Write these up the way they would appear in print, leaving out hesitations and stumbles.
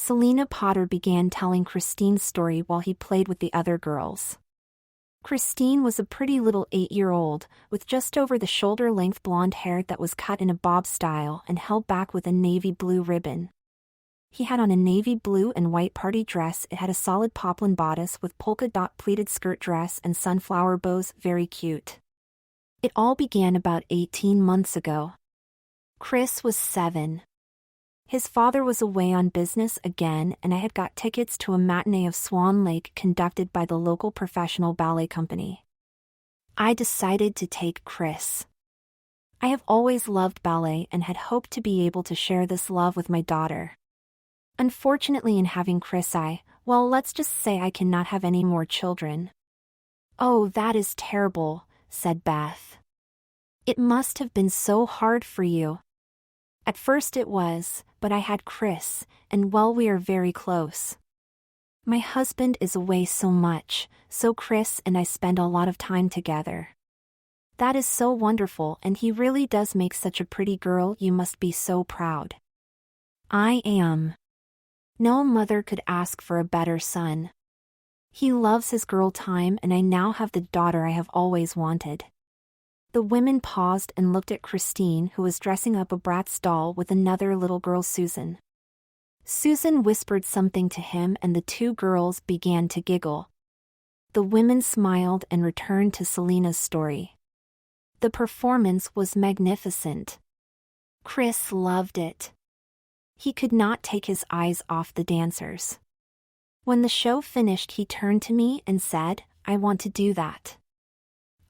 Selena Potter began telling Christine's story while he played with the other girls. Christine was a pretty little 8-year-old, with just over the shoulder-length blonde hair that was cut in a bob style and held back with a navy blue ribbon. He had on a navy blue and white party dress. It had a solid poplin bodice with polka dot pleated skirt dress and sunflower bows, very cute. It all began about 18 months ago. Chris was 7. His father was away on business again, and I had got tickets to a matinee of Swan Lake conducted by the local professional ballet company. I decided to take Chris. I have always loved ballet and had hoped to be able to share this love with my daughter. Unfortunately, in having Chris, let's just say I cannot have any more children. Oh, that is terrible, said Beth. It must have been so hard for you. At first it was, but I had Chris, and we are very close. My husband is away so much, so Chris and I spend a lot of time together. That is so wonderful, and he really does make such a pretty girl. You must be so proud. I am. No mother could ask for a better son. He loves his girl time, and I now have the daughter I have always wanted. The women paused and looked at Christine, who was dressing up a Bratz doll with another little girl, Susan. Susan whispered something to him and the two girls began to giggle. The women smiled and returned to Selena's story. The performance was magnificent. Chris loved it. He could not take his eyes off the dancers. When the show finished, he turned to me and said, "I want to do that."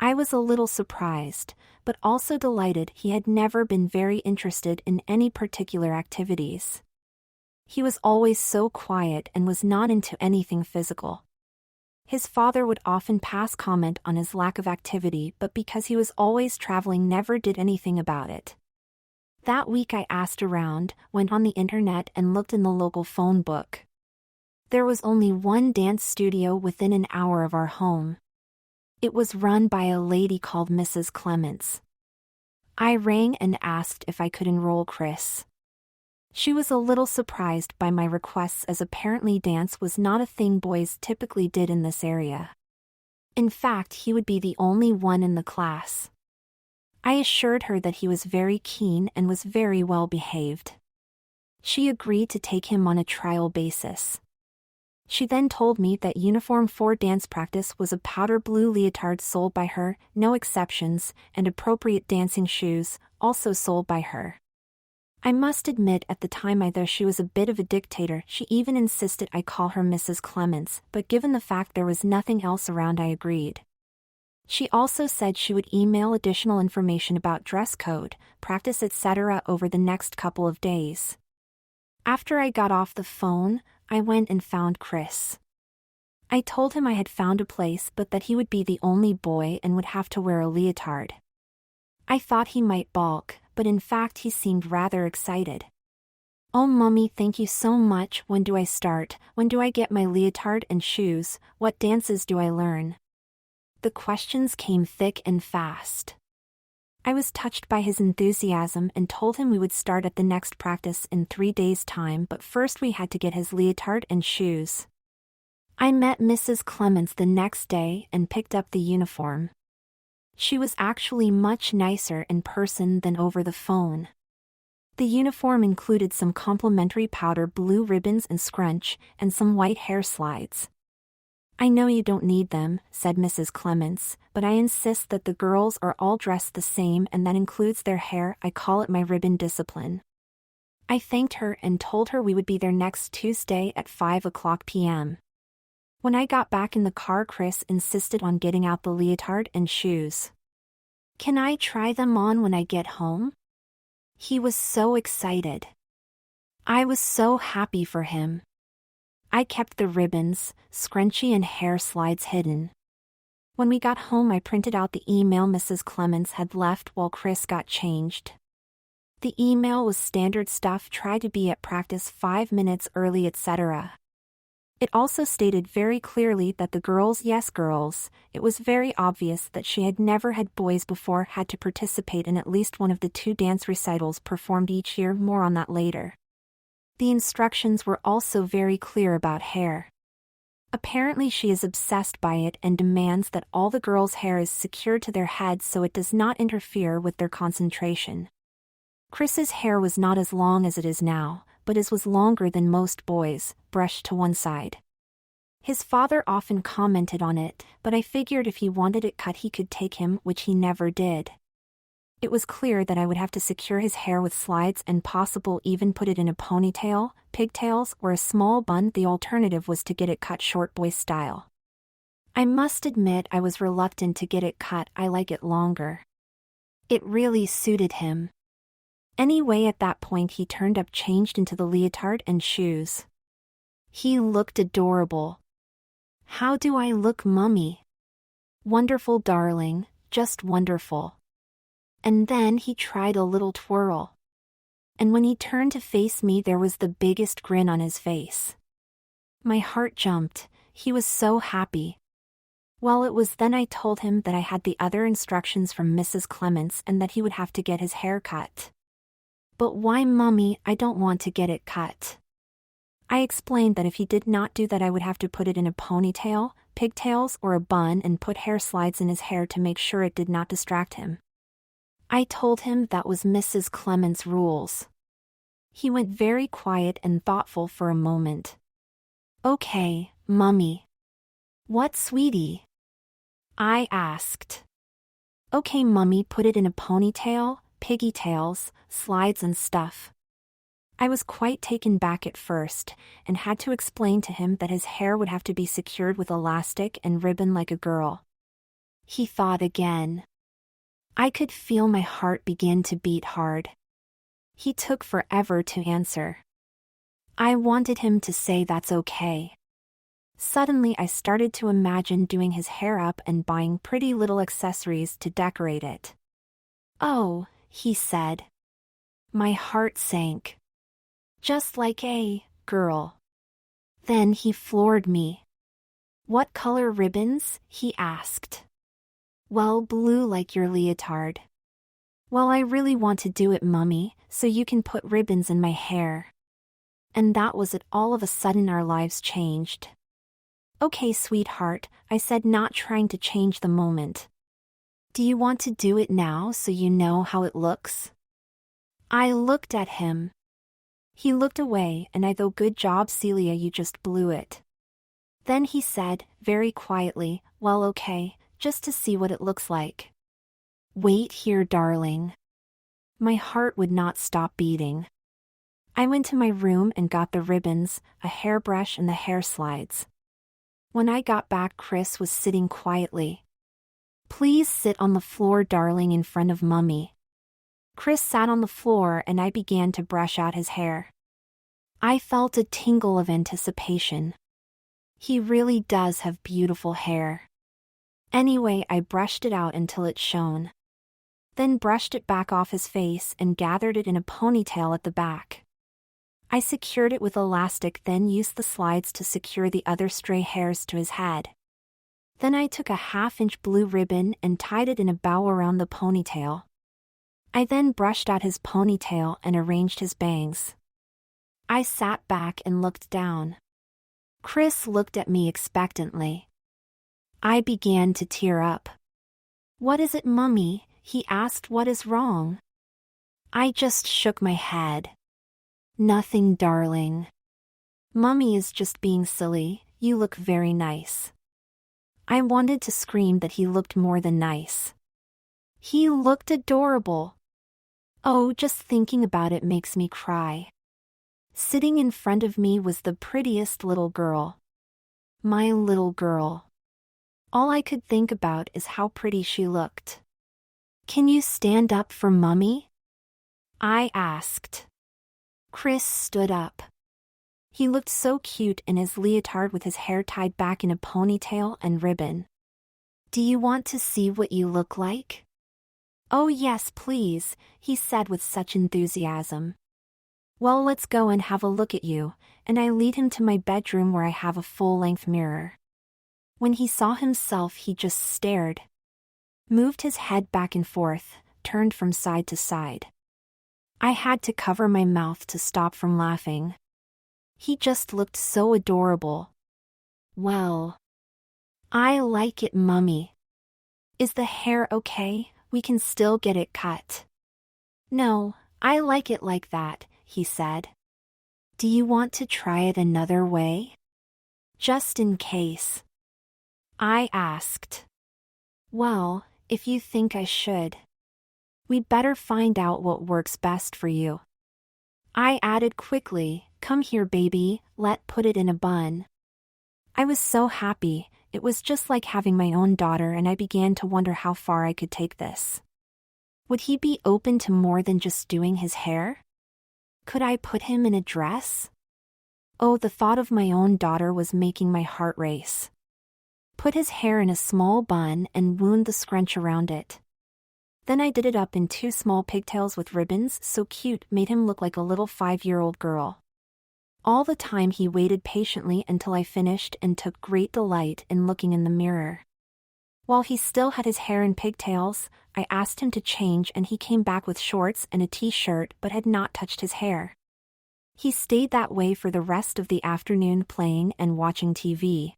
I was a little surprised, but also delighted. He had never been very interested in any particular activities. He was always so quiet and was not into anything physical. His father would often pass comment on his lack of activity, but because he was always traveling, never did anything about it. That week I asked around, went on the internet and looked in the local phone book. There was only one dance studio within an hour of our home. It was run by a lady called Mrs. Clements. I rang and asked if I could enroll Chris. She was a little surprised by my requests, as apparently dance was not a thing boys typically did in this area. In fact, he would be the only one in the class. I assured her that he was very keen and was very well behaved. She agreed to take him on a trial basis. She then told me that uniform for dance practice was a powder blue leotard sold by her, no exceptions, and appropriate dancing shoes, also sold by her. I must admit, at the time though she was a bit of a dictator, she even insisted I call her Mrs. Clements, but given the fact there was nothing else around, I agreed. She also said she would email additional information about dress code, practice, etc. over the next couple of days. After I got off the phone, I went and found Chris. I told him I had found a place, but that he would be the only boy and would have to wear a leotard. I thought he might balk, but in fact he seemed rather excited. "Oh Mummy, thank you so much. When do I start? When do I get my leotard and shoes? What dances do I learn?" The questions came thick and fast. I was touched by his enthusiasm and told him we would start at the next practice in 3 days' time, but first we had to get his leotard and shoes. I met Mrs. Clements the next day and picked up the uniform. She was actually much nicer in person than over the phone. The uniform included some complimentary powder blue ribbons and scrunch, and some white hair slides. "I know you don't need them," said Mrs. Clements, "but I insist that the girls are all dressed the same, and that includes their hair. I call it my ribbon discipline." I thanked her and told her we would be there next Tuesday at 5 p.m. When I got back in the car, Chris insisted on getting out the leotard and shoes. "Can I try them on when I get home?" He was so excited. I was so happy for him. I kept the ribbons, scrunchie and hair slides hidden. When we got home, I printed out the email Mrs. Clements had left while Chris got changed. The email was standard stuff: try to be at practice 5 minutes early, etc. It also stated very clearly that the girls, yes girls, it was very obvious that she had never had boys before, had to participate in at least one of the 2 dance recitals performed each year. More on that later. The instructions were also very clear about hair. Apparently she is obsessed by it and demands that all the girls' hair is secured to their heads so it does not interfere with their concentration. Chris's hair was not as long as it is now, but it was longer than most boys, brushed to one side. His father often commented on it, but I figured if he wanted it cut he could take him, which he never did. It was clear that I would have to secure his hair with slides and possible even put it in a ponytail, pigtails, or a small bun. The alternative was to get it cut short boy style. I must admit I was reluctant to get it cut. I like it longer. It really suited him. Anyway, at that point he turned up changed into the leotard and shoes. He looked adorable. How do I look, mummy? Wonderful, darling, just wonderful. And then he tried a little twirl. And when he turned to face me there was the biggest grin on his face. My heart jumped, he was so happy. Well, it was then I told him that I had the other instructions from Mrs. Clements and that he would have to get his hair cut. But why, mummy? I don't want to get it cut. I explained that if he did not do that I would have to put it in a ponytail, pigtails, or a bun and put hair slides in his hair to make sure it did not distract him. I told him that was Mrs. Clements' rules. He went very quiet and thoughtful for a moment. Okay, mummy. What, sweetie? I asked. Okay, mummy, put it in a ponytail, pigtails, slides and stuff. I was quite taken back at first, and had to explain to him that his hair would have to be secured with elastic and ribbon like a girl. He thought again. I could feel my heart begin to beat hard. He took forever to answer. I wanted him to say that's okay. Suddenly I started to imagine doing his hair up and buying pretty little accessories to decorate it. Oh, he said. My heart sank. Just like a girl. Then he floored me. What color ribbons? He asked. Well, blue like your leotard. Well, I really want to do it, mummy, so you can put ribbons in my hair. And that was it. All of a sudden our lives changed. Okay, sweetheart, I said, not trying to change the moment. Do you want to do it now so you know how it looks? I looked at him. He looked away and I go, good job, Celia, you just blew it. Then he said, very quietly, well, okay, just to see what it looks like. Wait here, darling. My heart would not stop beating. I went to my room and got the ribbons, a hairbrush and the hair slides. When I got back, Chris was sitting quietly. Please sit on the floor, darling, in front of mummy. Chris sat on the floor and I began to brush out his hair. I felt a tingle of anticipation. He really does have beautiful hair. Anyway, I brushed it out until it shone. Then brushed it back off his face and gathered it in a ponytail at the back. I secured it with elastic, then used the slides to secure the other stray hairs to his head. Then I took a 1/2-inch blue ribbon and tied it in a bow around the ponytail. I then brushed out his ponytail and arranged his bangs. I sat back and looked down. Chris looked at me expectantly. I began to tear up. What is it, mummy? He asked. What is wrong? I just shook my head. Nothing, darling. Mummy is just being silly. You look very nice. I wanted to scream that he looked more than nice. He looked adorable. Oh, just thinking about it makes me cry. Sitting in front of me was the prettiest little girl. My little girl. All I could think about is how pretty she looked. Can you stand up for mummy? I asked. Chris stood up. He looked so cute in his leotard with his hair tied back in a ponytail and ribbon. Do you want to see what you look like? Oh yes, please, he said with such enthusiasm. Well, let's go and have a look at you, and I lead him to my bedroom where I have a full-length mirror. When he saw himself, he just stared. Moved his head back and forth, turned from side to side. I had to cover my mouth to stop from laughing. He just looked so adorable. Well, I like it, Mummy. Is the hair okay? We can still get it cut. No, I like it like that, he said. Do you want to try it another way? Just in case. I asked. Well, if you think I should. We better find out what works best for you. I added quickly, come here baby, let's put it in a bun. I was so happy, it was just like having my own daughter, and I began to wonder how far I could take this. Would he be open to more than just doing his hair? Could I put him in a dress? Oh, the thought of my own daughter was making my heart race. Put his hair in a small bun and wound the scrunch around it. Then I did it up in 2 small pigtails with ribbons, so cute, made him look like a little 5-year-old girl. All the time he waited patiently until I finished and took great delight in looking in the mirror. While he still had his hair in pigtails, I asked him to change and he came back with shorts and a t-shirt but had not touched his hair. He stayed that way for the rest of the afternoon, playing and watching TV.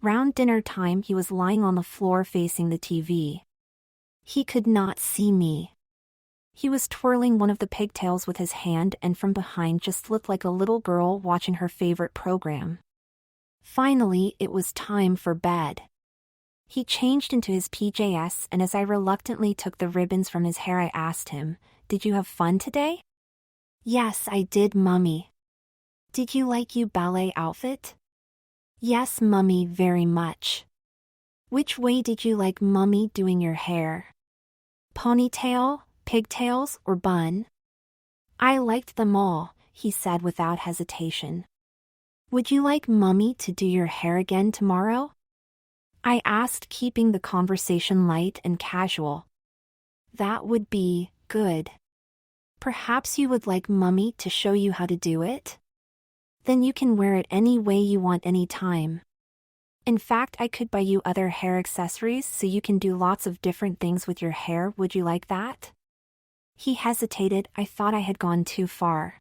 Round dinner time he was lying on the floor facing the TV. He could not see me. He was twirling one of the pigtails with his hand and from behind just looked like a little girl watching her favorite program. Finally, it was time for bed. He changed into his PJs, and as I reluctantly took the ribbons from his hair, I asked him, "Did you have fun today?" "Yes, I did, Mummy." "Did you like your ballet outfit?" "Yes, Mummy, very much." "Which way did you like Mummy doing your hair? Ponytail, pigtails, or bun?" "I liked them all," he said without hesitation. "Would you like Mummy to do your hair again tomorrow?" I asked, keeping the conversation light and casual. "That would be good. Perhaps you would like Mummy to show you how to do it? Then you can wear it any way you want anytime. In fact, I could buy you other hair accessories so you can do lots of different things with your hair. Would you like that?" He hesitated. I thought I had gone too far.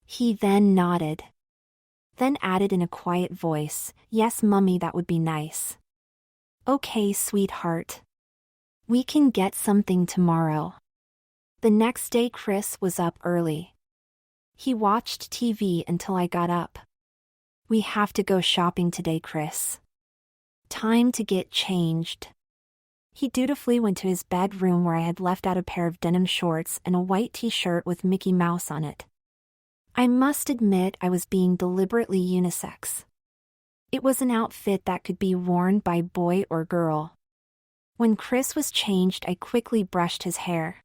He then nodded. Then added in a quiet voice, "Yes, Mummy, that would be nice." "Okay, sweetheart. We can get something tomorrow." The next day Chris was up early. He watched TV until I got up. "We have to go shopping today, Chris. Time to get changed." He dutifully went to his bedroom where I had left out a pair of denim shorts and a white t-shirt with Mickey Mouse on it. I must admit I was being deliberately unisex. It was an outfit that could be worn by boy or girl. When Chris was changed, I quickly brushed his hair.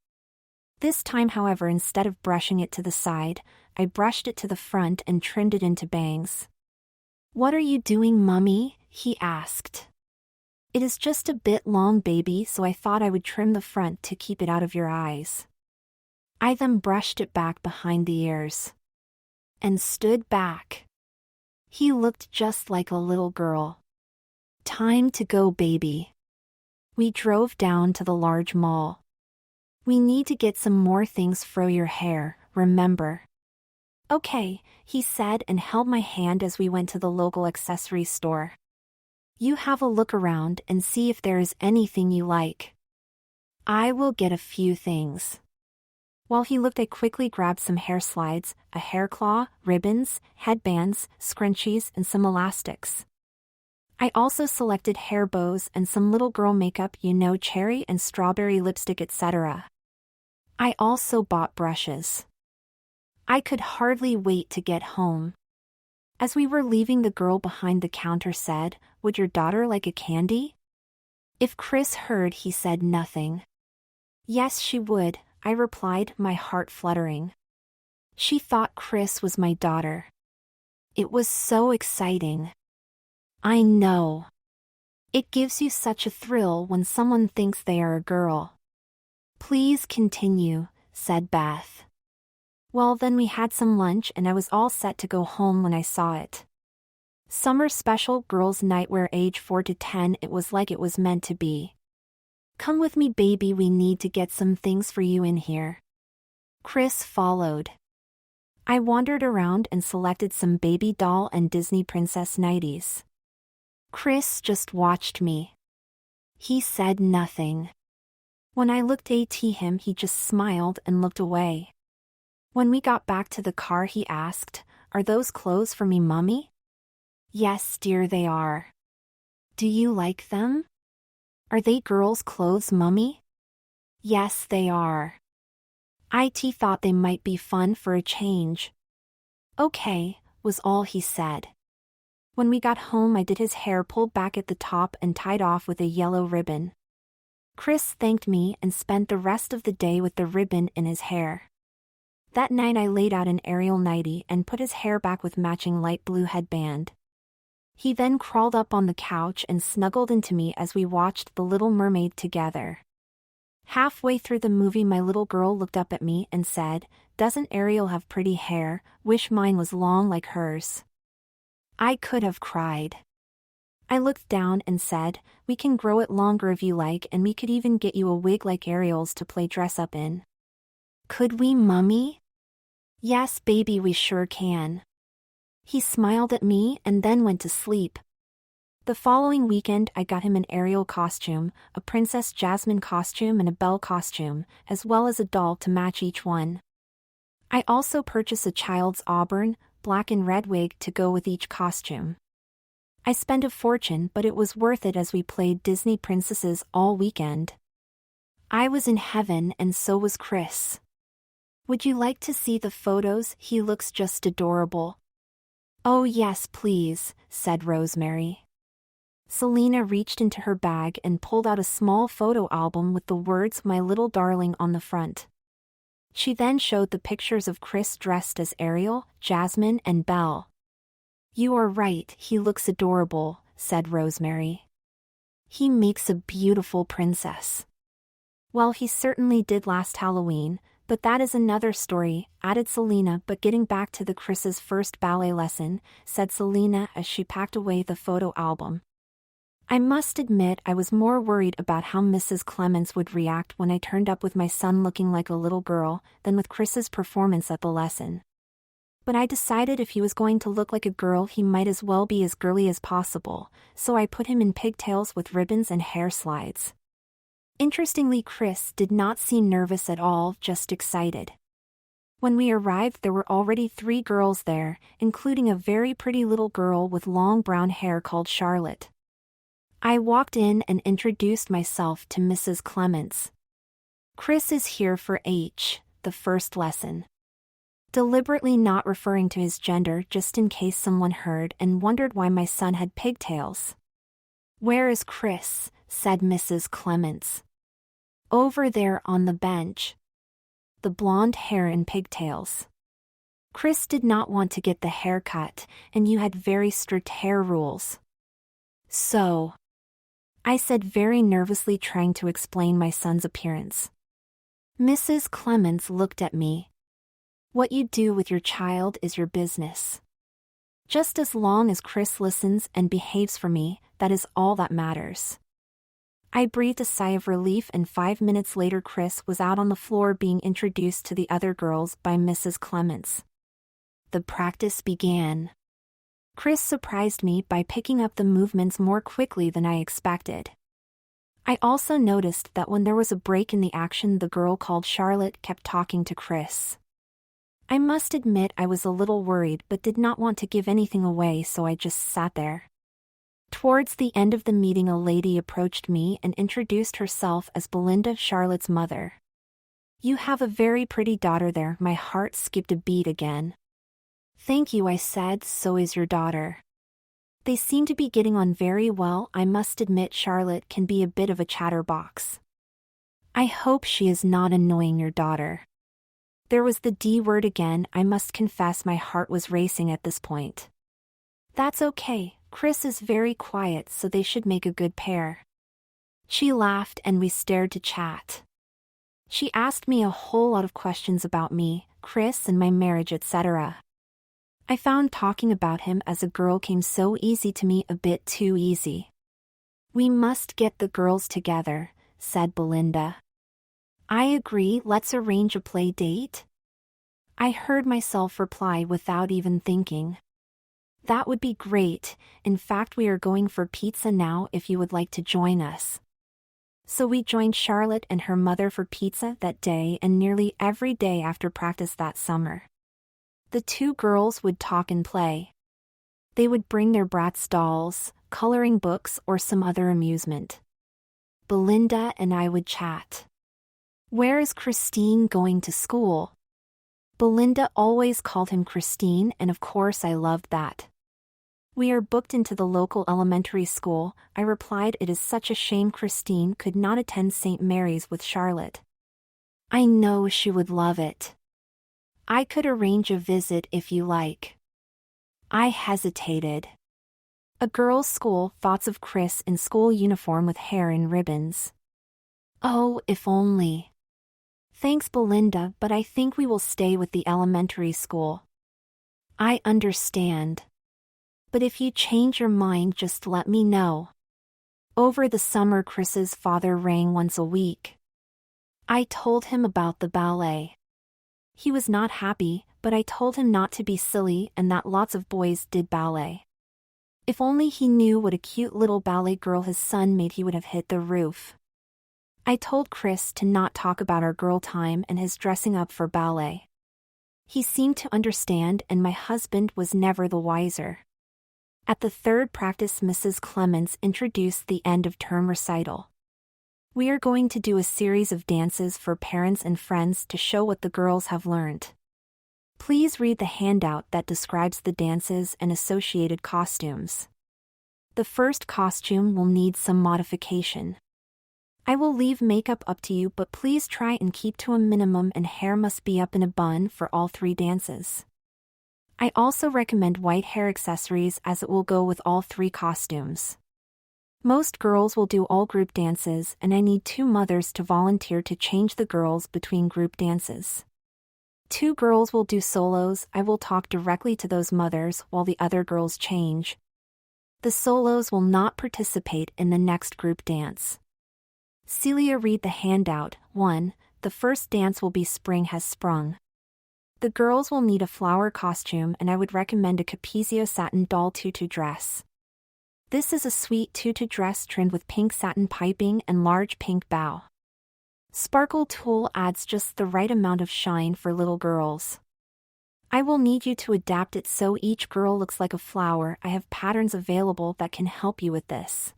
This time, however, instead of brushing it to the side, I brushed it to the front and trimmed it into bangs. "What are you doing, Mummy?" he asked. "It is just a bit long, baby, so I thought I would trim the front to keep it out of your eyes." I then brushed it back behind the ears. And stood back. He looked just like a little girl. "Time to go, baby." We drove down to the large mall. "We need to get some more things for your hair, remember?" "Okay," he said and held my hand as we went to the local accessory store. "You have a look around and see if there is anything you like. I will get a few things." While he looked, I quickly grabbed some hair slides, a hair claw, ribbons, headbands, scrunchies, and some elastics. I also selected hair bows and some little girl makeup, cherry and strawberry lipstick, etc. I also bought brushes. I could hardly wait to get home. As we were leaving, the girl behind the counter said, "Would your daughter like a candy?" If Chris heard, he said nothing. "Yes, she would," I replied, my heart fluttering. She thought Chris was my daughter. It was so exciting. I know. It gives you such a thrill when someone thinks they are a girl. "Please continue," said Beth. Well, then we had some lunch and I was all set to go home when I saw it. Summer Special Girls Nightwear age 4 to 10. It was like it was meant to be. "Come with me, baby, we need to get some things for you in here." Chris followed. I wandered around and selected some baby doll and Disney princess nighties. Chris just watched me. He said nothing. When I looked at him, he just smiled and looked away. When we got back to the car, he asked, "Are those clothes for me, Mummy?" "Yes, dear, they are." "Do you like them?" "Are they girls' clothes, Mummy?" "Yes, they are." It thought they might be fun for a change. "Okay," was all he said. When we got home, I did his hair pulled back at the top and tied off with a yellow ribbon. Chris thanked me and spent the rest of the day with the ribbon in his hair. That night I laid out an Ariel nightie and put his hair back with matching light blue headband. He then crawled up on the couch and snuggled into me as we watched The Little Mermaid together. Halfway through the movie, my little girl looked up at me and said, "Doesn't Ariel have pretty hair? Wish mine was long like hers." I could have cried. I looked down and said, "We can grow it longer if you like, and we could even get you a wig like Ariel's to play dress up in." "Could we, Mummy?" "Yes, baby, we sure can." He smiled at me and then went to sleep. The following weekend I got him an Ariel costume, a Princess Jasmine costume and a Belle costume, as well as a doll to match each one. I also purchased a child's auburn, black and red wig to go with each costume. I spent a fortune, but it was worth it as we played Disney princesses all weekend. I was in heaven and so was Chris. Would you like to see the photos? He looks just adorable. "Oh yes, please," said Rosemary. Selena reached into her bag and pulled out a small photo album with the words "My Little Darling" on the front. She then showed the pictures of Chris dressed as Ariel, Jasmine, and Belle. "You are right, he looks adorable," said Rosemary. "He makes a beautiful princess." "Well, he certainly did last Halloween, but that is another story," added Selena. "But getting back to the Chris's first ballet lesson," said Selena as she packed away the photo album. "I must admit I was more worried about how Mrs. Clements would react when I turned up with my son looking like a little girl than with Chris's performance at the lesson. But I decided if he was going to look like a girl, he might as well be as girly as possible, so I put him in pigtails with ribbons and hair slides." Interestingly, Chris did not seem nervous at all, just excited. When we arrived, there were already 3 girls there, including a very pretty little girl with long brown hair called Charlotte. I walked in and introduced myself to Mrs. Clements. "Chris is here for the first lesson." Deliberately not referring to his gender just in case someone heard and wondered why my son had pigtails. "Where is Chris?" said Mrs. Clements. "Over there on the bench." The blonde hair and pigtails. Chris did not want to get the haircut, and you had very strict hair rules. "So," I said, very nervously trying to explain my son's appearance. Mrs. Clements looked at me. "What you do with your child is your business. Just as long as Chris listens and behaves for me, that is all that matters." I breathed a sigh of relief, and 5 minutes later Chris was out on the floor being introduced to the other girls by Mrs. Clements. The practice began. Chris surprised me by picking up the movements more quickly than I expected. I also noticed that when there was a break in the action, the girl called Charlotte kept talking to Chris. I must admit I was a little worried but did not want to give anything away, so I just sat there. Towards the end of the meeting, a lady approached me and introduced herself as Belinda, Charlotte's mother. "You have a very pretty daughter there." My heart skipped a beat again. "Thank you," I said, "so is your daughter." They seem to be getting on very well. I must admit Charlotte can be a bit of a chatterbox. "I hope she is not annoying your daughter." There was the D word again. I must confess my heart was racing at this point. "That's okay. Chris is very quiet, so they should make a good pair." She laughed and we stared to chat. She asked me a whole lot of questions about me, Chris, and my marriage, etc. I found talking about him as a girl came so easy to me, a bit too easy. "We must get the girls together," said Belinda. "I agree, let's arrange a play date." I heard myself reply without even thinking. That would be great. In fact, we are going for pizza now if you would like to join us. So we joined Charlotte and her mother for pizza that day and nearly every day after practice that summer. The two girls would talk and play. They would bring their Bratz dolls, coloring books, or some other amusement. Belinda and I would chat. Where is Christine going to school? Belinda always called him Christine, and of course I loved that. We are booked into the local elementary school, I replied. It is such a shame Christine could not attend St. Mary's with Charlotte. I know she would love it. I could arrange a visit if you like. I hesitated. A girls' school, thoughts of Chris in school uniform with hair and ribbons. Oh, if only. Thanks, Belinda, but I think we will stay with the elementary school. I understand. But if you change your mind, just let me know. Over the summer, Chris's father rang once a week. I told him about the ballet. He was not happy, but I told him not to be silly and that lots of boys did ballet. If only he knew what a cute little ballet girl his son made, he would have hit the roof. I told Chris to not talk about our girl time and his dressing up for ballet. He seemed to understand, and my husband was never the wiser. At the third practice, Mrs. Clements introduced the end-of-term recital. We are going to do a series of dances for parents and friends to show what the girls have learned. Please read the handout that describes the dances and associated costumes. The first costume will need some modification. I will leave makeup up to you, but please try and keep to a minimum, and hair must be up in a bun for all three dances. I also recommend white hair accessories as it will go with all three costumes. Most girls will do all group dances, and I need 2 mothers to volunteer to change the girls between group dances. 2 girls will do solos. I will talk directly to those mothers while the other girls change. The solos will not participate in the next group dance. Celia, read the handout. 1. The first dance will be Spring Has Sprung. The girls will need a flower costume, and I would recommend a Capezio satin doll tutu dress. This is a sweet tutu dress trimmed with pink satin piping and large pink bow. Sparkle tulle adds just the right amount of shine for little girls. I will need you to adapt it so each girl looks like a flower. I have patterns available that can help you with this.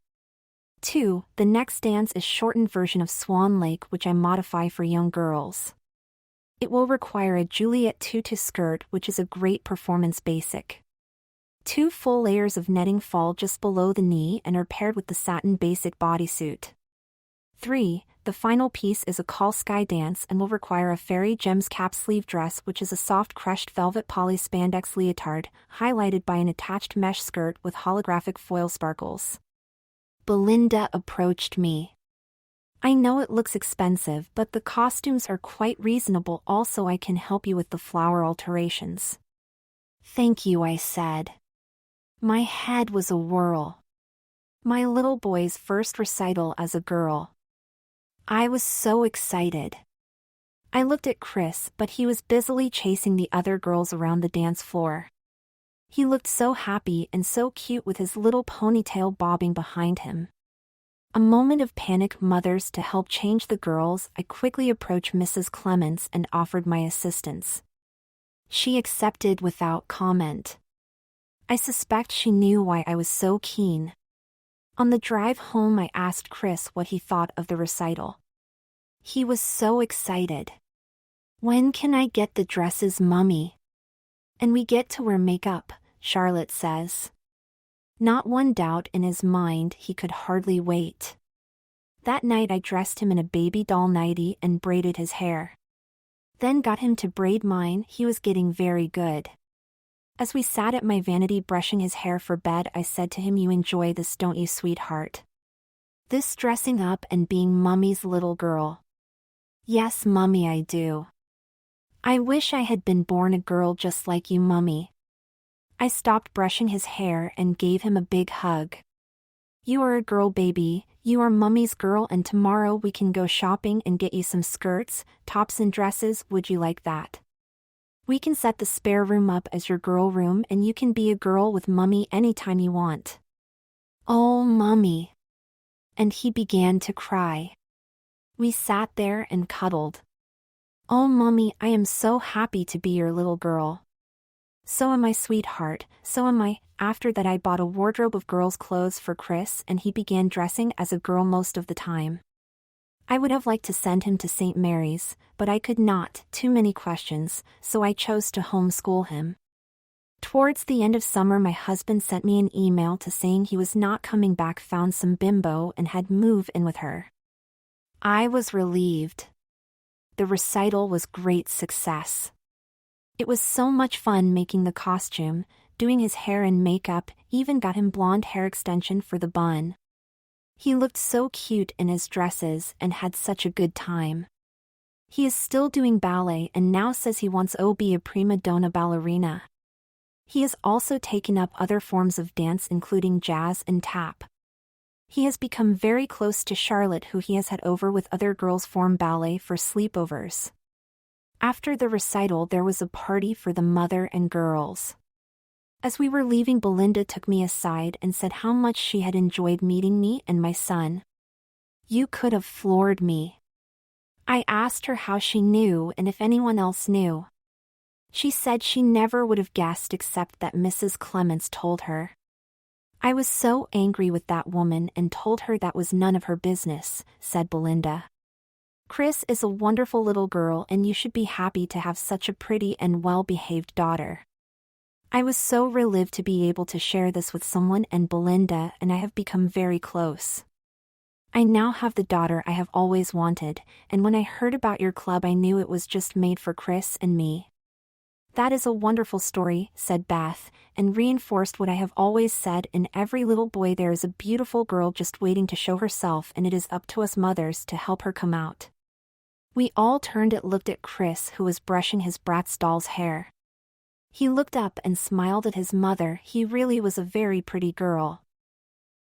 2. The next dance is shortened version of Swan Lake, which I modify for young girls. It will require a Juliet tutu skirt, which is a great performance basic. 2 full layers of netting fall just below the knee and are paired with the satin basic bodysuit. 3. The final piece is a call sky dance and will require a fairy gems cap sleeve dress, which is a soft crushed velvet poly spandex leotard, highlighted by an attached mesh skirt with holographic foil sparkles. Belinda approached me. I know it looks expensive, but the costumes are quite reasonable. Also, I can help you with the flower alterations. Thank you, I said. My head was a whirl. My little boy's first recital as a girl. I was so excited. I looked at Chris, but he was busily chasing the other girls around the dance floor. He looked so happy and so cute with his little ponytail bobbing behind him. A moment of panic. Mothers to help change the girls. I quickly approached Mrs. Clements and offered my assistance. She accepted without comment. I suspect she knew why I was so keen. On the drive home, I asked Chris what he thought of the recital. He was so excited. When can I get the dresses, Mummy? And we get to wear makeup, Charlotte says. Not one doubt in his mind, he could hardly wait. That night I dressed him in a baby doll nightie and braided his hair. Then got him to braid mine. He was getting very good. As we sat at my vanity brushing his hair for bed, I said to him, "You enjoy this, don't you, sweetheart? This dressing up and being Mummy's little girl." "Yes, Mummy, I do. I wish I had been born a girl just like you, Mummy." I stopped brushing his hair and gave him a big hug. "You are a girl, baby. You are Mummy's girl, and tomorrow we can go shopping and get you some skirts, tops and dresses. Would you like that?" We can set the spare room up as your girl room and you can be a girl with Mummy anytime you want." "Oh, Mummy." And he began to cry. We sat there and cuddled. "Oh, Mummy, I am so happy to be your little girl." "So am I, sweetheart, so am I." After that I bought a wardrobe of girls' clothes for Chris and he began dressing as a girl most of the time. I would have liked to send him to St. Mary's, but I could not, too many questions, so I chose to homeschool him. Towards the end of summer my husband sent me an email to saying he was not coming back, found some bimbo and had moved in with her. I was relieved. The recital was great success. It was so much fun making the costume, doing his hair and makeup, even got him blonde hair extension for the bun. He looked so cute in his dresses and had such a good time. He is still doing ballet and now says he wants to be a prima donna ballerina. He has also taken up other forms of dance including jazz and tap. He has become very close to Charlotte, who he has had over with other girls form ballet for sleepovers. After the recital there was a party for the mother and girls. As we were leaving, Belinda took me aside and said how much she had enjoyed meeting me and my son. "You could have floored me." I asked her how she knew and if anyone else knew. She said she never would have guessed except that Mrs. Clements told her. "I was so angry with that woman and told her that was none of her business," said Belinda. "Chris is a wonderful little girl and you should be happy to have such a pretty and well-behaved daughter." I was so relieved to be able to share this with someone, and Belinda and I have become very close. I now have the daughter I have always wanted, and when I heard about your club I knew it was just made for Chris and me. "That is a wonderful story," said Beth, and reinforced what I have always said: in every little boy there is a beautiful girl just waiting to show herself, and it is up to us mothers to help her come out. We all turned and looked at Chris, who was brushing his Bratz doll's hair. He looked up and smiled at his mother. He really was a very pretty girl.